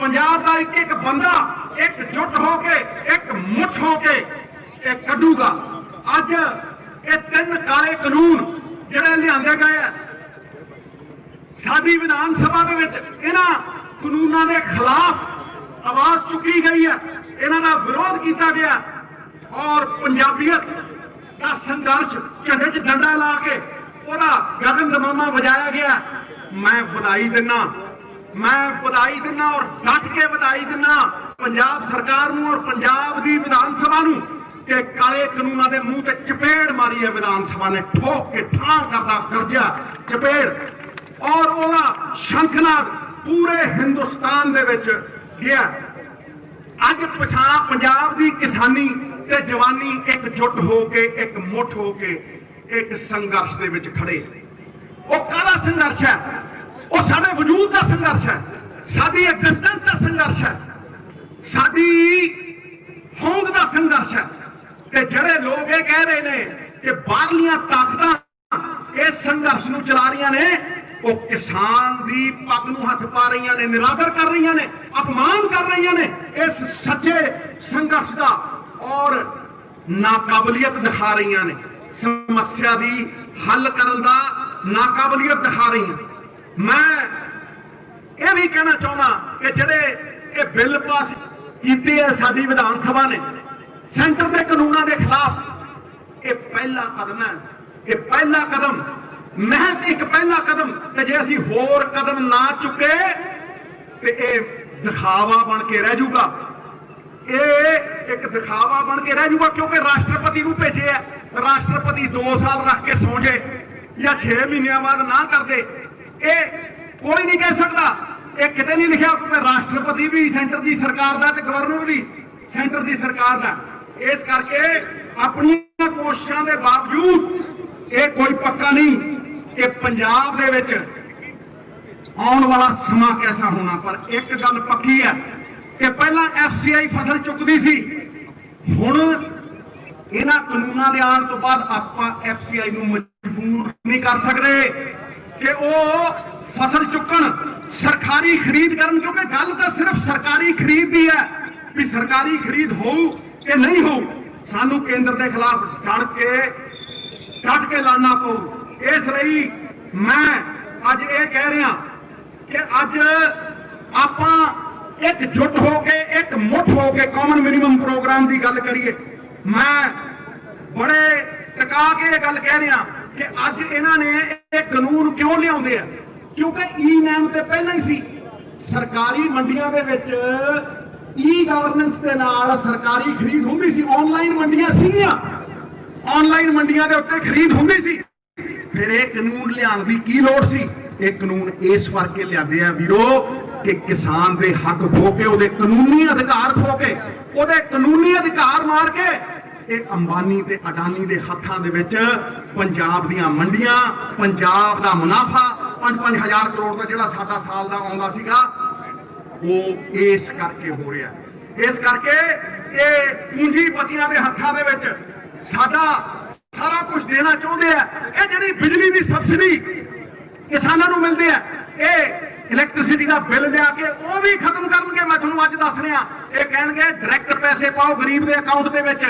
पंजाब का एक एक बंदा एकजुट होके एक मुठ होके कढूगा। अज ये 3 काले कानून जिहड़े लिआंदे गए है साडी विधान सभा दे विच इन्हां कानूनां दे खिलाफ आवाज चुकी गई है, इन्हां दा विरोध किया गया और पंजाबीयत का संघर्ष झंडे च डंडा ला के ओहदा गगन दमामा वजाया गया। मैं बधाई दिना, मैं बधाई दिना और डट के बधाई दिना पंजाब सरकार नूं और पंजाब दी विधान सभा नूं कि काले कानूनां दे मूंह ते चपेड़ मारी है विधान सभा ने, ठोक के ठां करदा गर्जिया चपेड़ और ओहदा शंखनाद पूरे हिंदुस्तान दे विच गया। अज पछां पंजाब दी किसानी ते जवानी एकजुट होके एक मुठ होके एक संघर्ष दे विच खड़े। वो काहदा संघर्ष है? वो साडे वजूद का संघर्ष है, साडी एग्जिस्टेंस का संघर्ष है, साडी होंद का संघर्ष है। ते जिहड़े लोग ये कह रहे ने कि बाहरलियां ताकतां इस संघर्ष नूं चला रही ने, वो किसान दी पग नूं हथ पा रही ने, निरादर कर रही ने, अपमान कर रही ने इस सच्चे संघर्ष का और नाकाबलियत दिखा रही ने, समस्या दी हल करन दा नाकाबलियत दिखा रही हैं। मैं ये भी कहना चाहना कि जिहड़े ये बिल पास कीते है साडी विधान सभा ने सेंटर के कानूनों के खिलाफ, ये पहला कदम है, ये पहला कदम महज एक पहला कदम। ते जे असीं होर कदम ना चुके तो ये दिखावा बन के रह जाऊगा, ये एक दिखावा बन के रह जाऊगा। क्योंकि राष्ट्रपति को भेजे है, राष्ट्रपति 2 साल रख के सौ जाए या 6 महीनों बाद ना कर दे, ये कोई नहीं कह सकता। ये कितने नहीं लिखा, क्योंकि राष्ट्रपति भी सेंटर की सरकार का, गवर्नर भी सेंटर की सरकार का। इस करके अपनी कोशिशों के बावजूद ये कोई पक्का नहीं कि पंजाब दे विच आने वाला समा कैसा होना। पर एक गल पक्की है कि पहला FCI फसल चुकती सी, हुण इन्हां कानूनां दे आउण तो बाद आपां FCI नूं मजबूर नहीं कर सकते कि वो फसल चुकन, सरकारी खरीद करन। क्योंकि गल तो सिर्फ सरकारी खरीद की है भी सरकारी खरीद हो कि नहीं हो, सानू केंद्र के खिलाफ डट के लाना पऊ। इसलिए मैं अज ये कह रहा कि अज आपां एकजुट हो के एक मुठ हो के कॉमन मिनिमम प्रोग्राम की गल करिए। मैं बड़े टका के ये गल कह रहा कि अज इन्हां ने एक कानून क्यों लियाउंदे आ, क्योंकि ई-नैम ते पहला ही सी। सरकारी मंडियां दे विच ई-गवर्नेंस के नाल सरकारी खरीद हुंदी सी, ऑनलाइन मंडियां सीगियां, ऑनलाइन मंडियां दे उत्ते खरीद हुंदी सी। फिर ये कानून लियाउण दी की लोड़ सी? ये कानून इस करके लिआंदे आ वीरो कि किसान दे हक खो के, उहदे कानूनी अधिकार खो के, उहदे कानूनी अधिकार मार के ये अंबानी ते अडानी दे हत्थां दे विच पंजाब दीयां मंडियां, पंजाब दा मुनाफा 5-5 हज़ार करोड़ का जिहड़ा साडा साल दा आउंदा सीगा, वो इस करके हो रहा है। इस करके ये पूंजीपतियां दे हत्थां दे विच साडा सारा कुछ देना चाहुंदे आ। ये जिहड़ी बिजली दी सबसिडी किसानां नूं मिलदी है, ये इलैक्ट्रिसिटी का बिल लिया के वो भी खत्म करनगे। मैं तुहानूं अज दस रहा, ये कहणगे डायरैक्ट पैसे पाओ गरीब के अकाउंट दे विच।